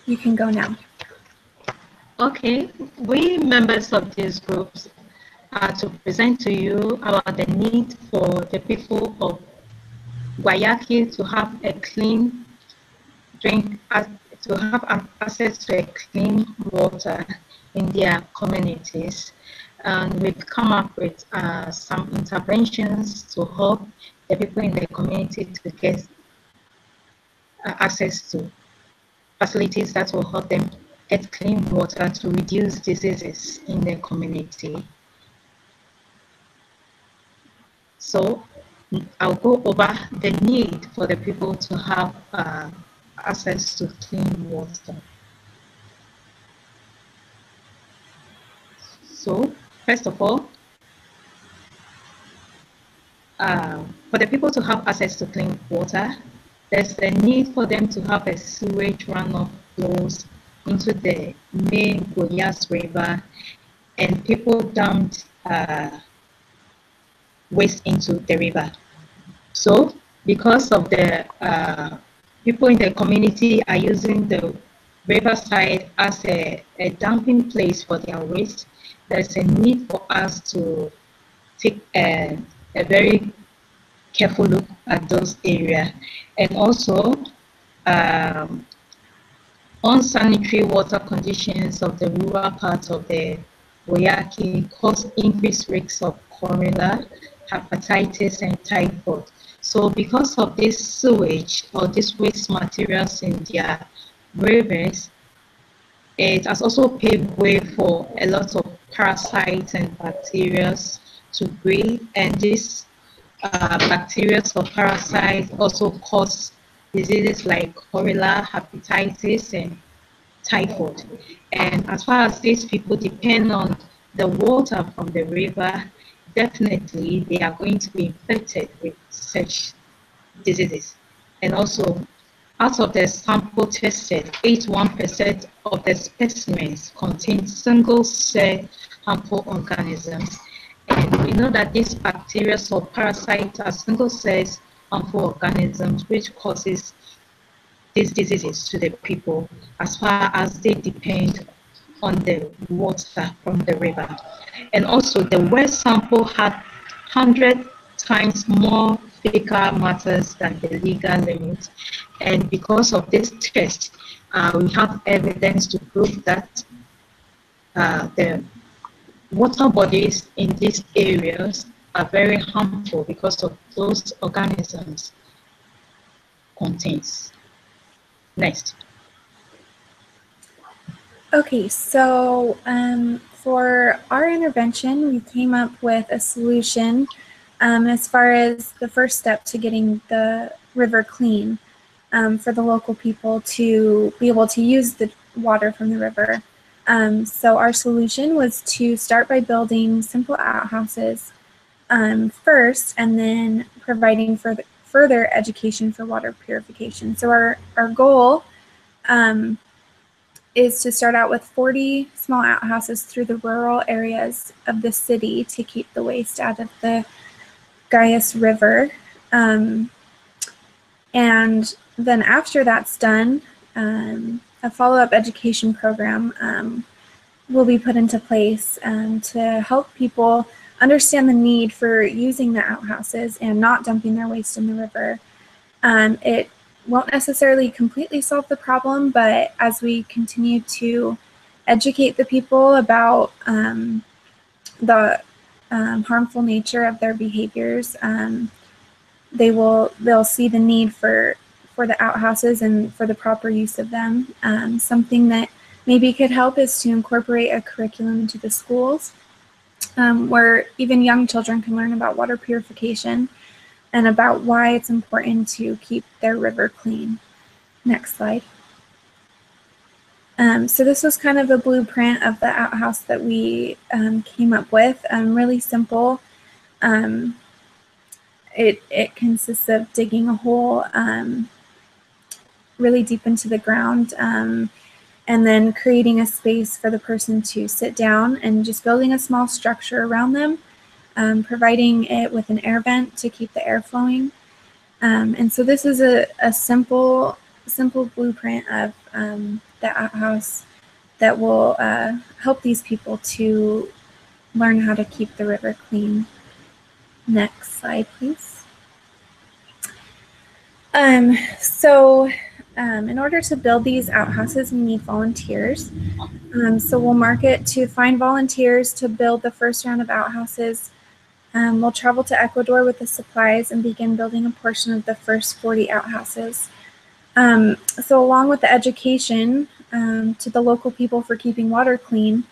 You can go now. Okay, we members of these groups are to present to you about the need for the people of Guayaquil to have a clean drink, to have access to a clean water in their communities. And we've come up with some interventions to help the people in the community to get access to facilities that will help them get clean water to reduce diseases in the community. So I'll go over the need for the people to have access to clean water. So first of all, for the people to have access to clean water, there's the need for them to have a sewage runoff flows into the main Goyas River, and people dumped waste into the river. So because of the people in the community are using the riverside as a dumping place for their waste, there's a need for us to take a very careful look at those areas. And also unsanitary water conditions of the rural part of the Guayaquil cause increased risks of cholera, hepatitis, and typhoid. So because of this sewage or these waste materials in their rivers, it has also paved way for a lot of parasites and bacteria to breed, and these bacteria or parasites also cause diseases like cholera, hepatitis, and typhoid. And as far as these people depend on the water from the river, definitely they are going to be infected with such diseases. And also, out of the sample tested, 81% of the specimens contain single-cell harmful organisms. And we know that these bacteria or parasites are single-cell harmful organisms which causes these diseases to the people as far as they depend on the water from the river. And also the well sample had 100 times more fecal matters than the legal limit. And because of this test, we have evidence to prove that the water bodies in these areas are very harmful because of those organisms contains. Next. Okay, so for our intervention, we came up with a solution as far as the first step to getting the river clean for the local people to be able to use the water from the river. So our solution was to start by building simple outhouses first, and then providing further education for water purification. So our goal is to start out with 40 small outhouses through the rural areas of the city to keep the waste out of the Guayas River. And then after that's done, a follow-up education program will be put into place to help people understand the need for using the outhouses and not dumping their waste in the river. It won't necessarily completely solve the problem, but as we continue to educate the people about the harmful nature of their behaviors, they'll see the need for the outhouses and for the proper use of them. Something that maybe could help is to incorporate a curriculum into the schools where even young children can learn about water purification and about why it's important to keep their river clean. Next slide. So this was kind of a blueprint of the outhouse that we came up with. Really simple. It consists of digging a hole really deep into the ground, and then creating a space for the person to sit down and just building a small structure around them, providing it with an air vent to keep the air flowing. And so this is a simple simple blueprint of the outhouse that will help these people to learn how to keep the river clean. Next slide, please. In order to build these outhouses, we need volunteers. So we'll market to find volunteers to build the first round of outhouses. We'll travel to Ecuador with the supplies and begin building a portion of the first 40 outhouses. So along with the education to the local people for keeping water clean,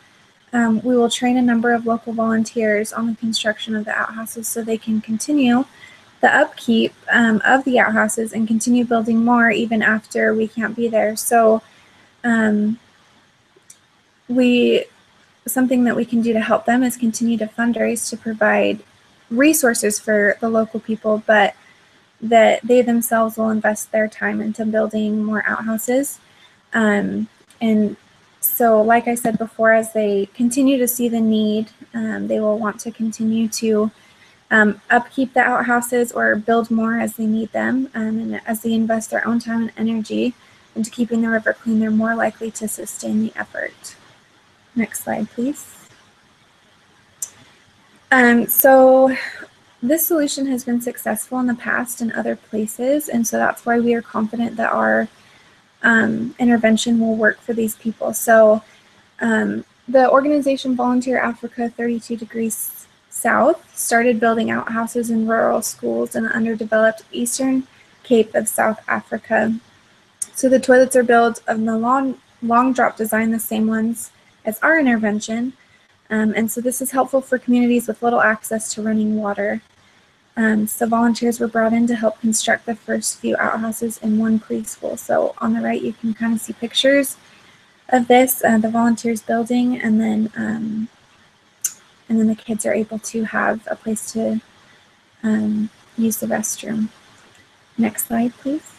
we will train a number of local volunteers on the construction of the outhouses so they can continue the upkeep of the outhouses and continue building more even after we can't be there. So something that we can do to help them is continue to fundraise to provide resources for the local people, but that they themselves will invest their time into building more outhouses. And so, like I said before, as they continue to see the need, they will want to continue to upkeep the outhouses or build more as they need them. And as they invest their own time and energy into keeping the river clean, they're more likely to sustain the effort. Next slide, please. So this solution has been successful in the past in other places, and so that's why we are confident that our intervention will work for these people. So the organization Volunteer Africa 32 Degrees South started building outhouses in rural schools in the underdeveloped Eastern Cape of South Africa. So the toilets are built of the long drop design, the same ones as our intervention. And so this is helpful for communities with little access to running water. So volunteers were brought in to help construct the first few outhouses in one preschool. So on the right, you can kind of see pictures of this, the volunteers building, and then the kids are able to have a place to use the restroom. Next slide, please.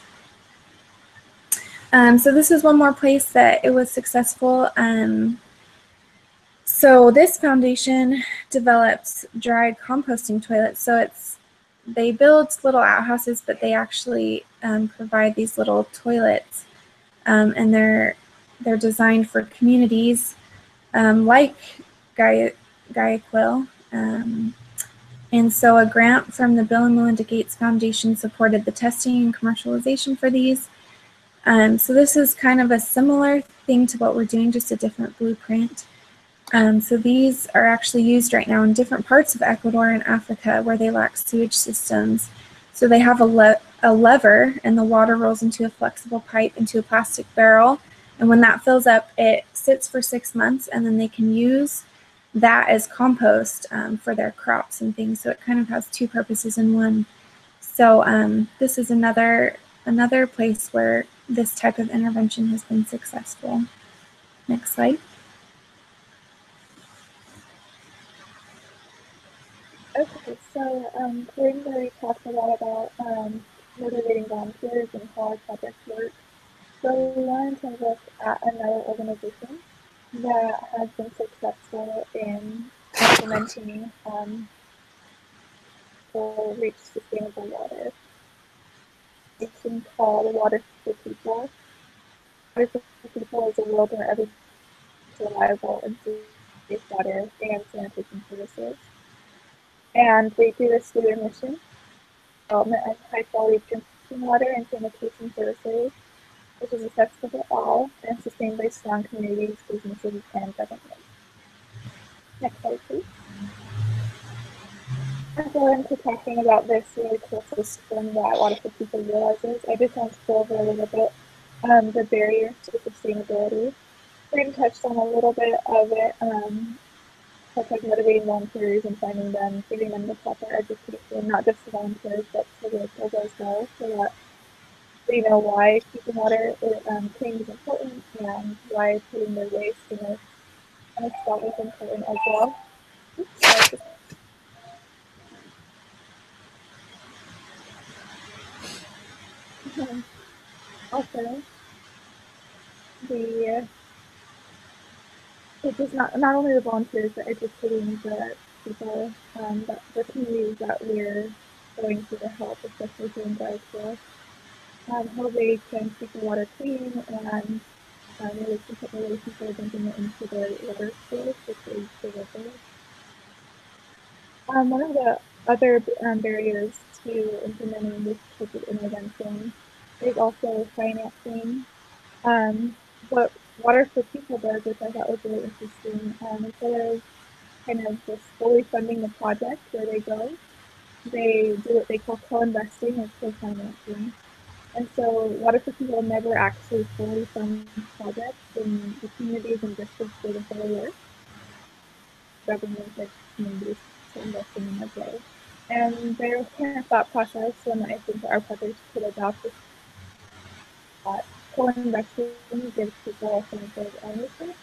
So this is one more place that it was successful. So this foundation develops dry composting toilets. So they build little outhouses, but they actually provide these little toilets, and they're designed for communities like Guayaquil. And so a grant from the Bill and Melinda Gates Foundation supported the testing and commercialization for these. So this is kind of a similar thing to what we're doing, just a different blueprint. So these are actually used right now in different parts of Ecuador and Africa where they lack sewage systems. So they have a lever, and the water rolls into a flexible pipe into a plastic barrel. And when that fills up, it sits for 6 months, and then they can use that as compost for their crops and things. So it kind of has two purposes in one. So this is another place where this type of intervention has been successful. Next slide. Okay, so Corinne already talked a lot about motivating volunteers and how our projects work. So we wanted to look at another organization that has been successful in implementing for reach sustainable water. It's called Water for People. Water for People is a world where everyone has reliable and safe water and sanitation services. And they do this through their mission, development of high-quality drinking water and sanitation services, which is accessible to all and sustained by strong communities, businesses, and government. Next slide, please. I'll go into talking about this really cool system that Water for People realizes. I just want to go over a little bit the barriers to sustainability. Corinne touched on a little bit of it, such as motivating volunteers and finding them, giving them the proper education, not just the volunteers, but the locals as well, so that they know why keeping water clean is important and why putting their waste in a spot is important as well. Oops, also, it is not only the volunteers, but educating the people, the communities that we're going to help, especially here in Guayaquil. how they can keep the water clean and relationship with people dumping it into their water source, which is the river. One of the other barriers to implementing this type of intervention is also financing. What Water for People does, which I thought was really interesting, instead of kind of just fully funding the project where they go, they do what they call co-investing or co-financing. And so Water for People never actually fully funds projects in the communities and districts where the whole work. Government like communities to investing in that way. And their kind of thought process, and I think our project could adopt, is that co-investing gives people a sense of ownership,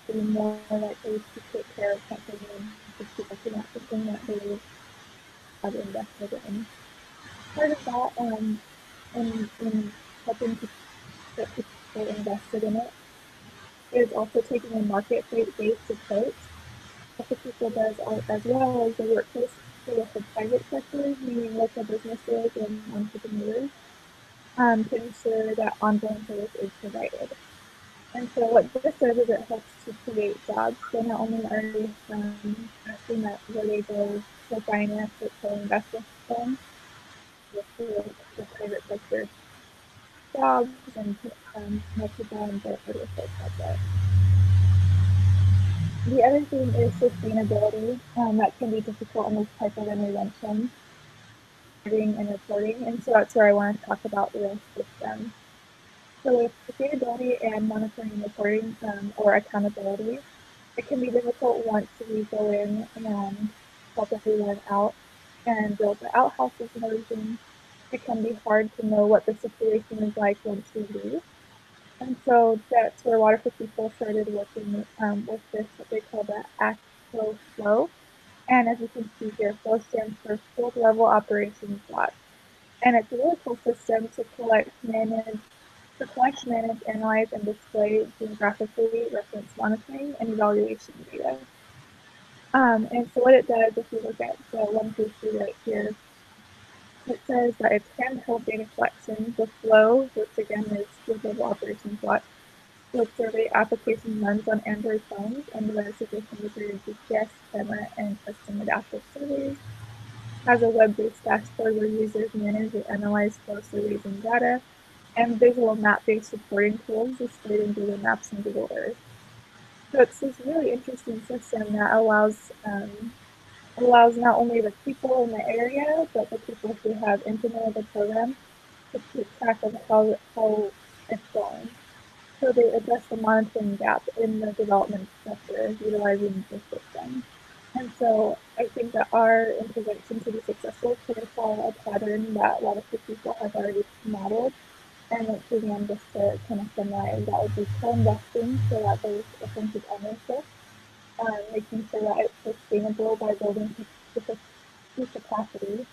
being more likely to take care of something than just looking at something that they have invested in. Part of that, in helping to get people invested in it, is also taking a market-based approach. What People does as well as they work closely with the private sector, meaning local businesses and entrepreneurs, to ensure that ongoing service is provided. And so what this does is it helps to create jobs. So not only are they asking that where they go to finance or to invest with them, with the private sector jobs and help people on board with their project. The other thing is sustainability. That can be difficult in this type of intervention, and reporting, and so that's where I want to talk about the system. So with sustainability and monitoring and reporting, or accountability, it can be difficult once we go in and help everyone out and build the outhouses and everything. It can be hard to know what the situation is like once we leave. And so that's where Water for People started working with this, what they call the ACT flow. And as you can see here, flow stands for field level operations lot. And it's a really cool system to collect, manage, analyze, and display geographically reference monitoring and evaluation data. And so what it does, if you look at the 1 through 3 right here, it says that it's handheld data collection. The flow, which again is field level operations lot, the survey application runs on Android phones and devices with your GPS, camera, and custom adaptive surveys. Has a web-based dashboard where users manage and analyze flow surveys and data, and visual map-based reporting tools displayed in Google Maps and Google Earth. So it's this really interesting system that allows not only the people in the area, but the people who have implemented the program to keep track of how it's going. So they address the monitoring gap in the development sector utilizing the system. And so I think that our intervention to be successful could follow a pattern that a lot of the people have already modeled. And once again, just to kind of summarize, that would be co-investing so that there's a sense of ownership, making sure that it's sustainable by building capacity,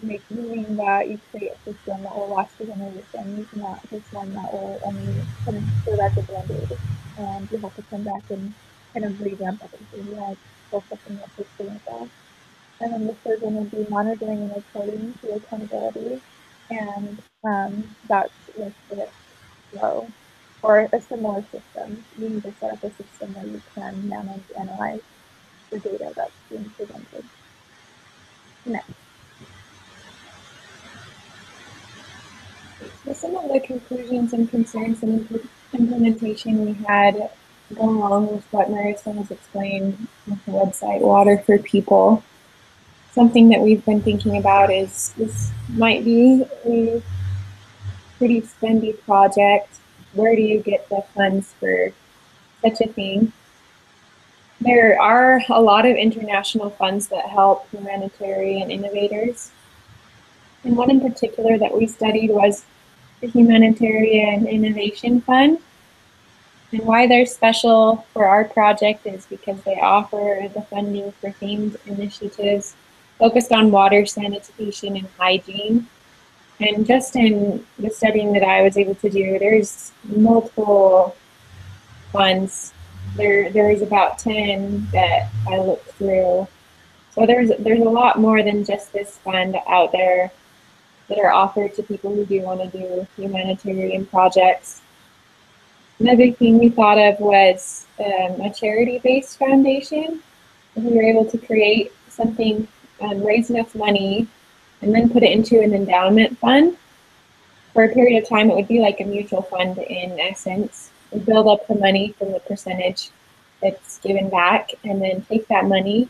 meaning that you create a system that will last for generations, not just one that will only kind of serve as a band-aid. And you have to come back and kind of revamp everything, like focusing on sustainable. And then the third one would be monitoring and reporting to accountability. And that's with the flow or a similar system. You need to set up a system where you can manage, analyze the data that's being presented. Next. So some of the conclusions and concerns and implementation we had go along with what Marissa has explained with the website Water for People. Something that we've been thinking about is this might be a pretty spendy project. Where do you get the funds for such a thing? There are a lot of international funds that help humanitarian innovators. And one in particular that we studied was the Humanitarian Innovation Fund. And why they're special for our project is because they offer the funding for themed initiatives focused on water, sanitation, and hygiene. And just in the studying that I was able to do, there's multiple funds. There is about 10 that I looked through. So there's a lot more than just this fund out there. that are offered to people who do want to do humanitarian projects. Another thing we thought of was a charity-based foundation. We were able to create something, raise enough money, and then put it into an endowment fund. For a period of time, it would be like a mutual fund in essence. We build up the money from the percentage that's given back, and then take that money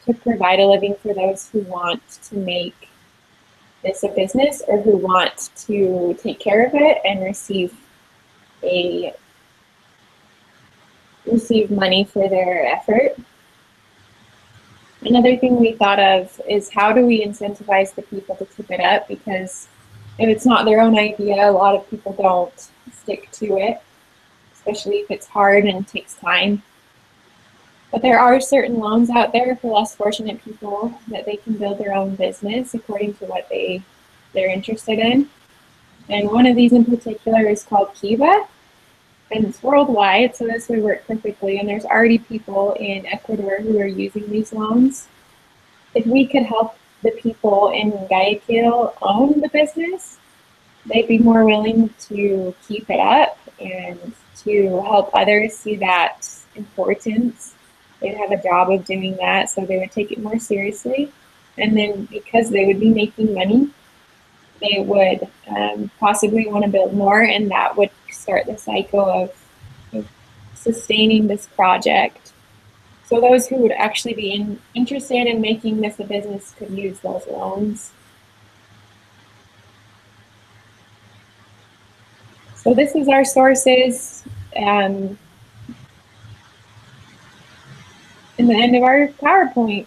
to provide a living for those who want to make this a business or who want to take care of it and receive money for their effort. Another thing we thought of is how do we incentivize the people to keep it up, because if it's not their own idea, a lot of people don't stick to it, especially if it's hard and takes time. But there are certain loans out there for less fortunate people that they can build their own business according to what they're interested in. And one of these in particular is called Kiva, and it's worldwide, so this would work perfectly. And there's already people in Ecuador who are using these loans. If we could help the people in Guayaquil own the business, they'd be more willing to keep it up and to help others see that importance. They'd have a job of doing that, so they would take it more seriously. And then because they would be making money, they would possibly want to build more, and that would start the cycle of sustaining this project. So those who would actually be interested in making this a business could use those loans. So this is our sources. In the end of our PowerPoint.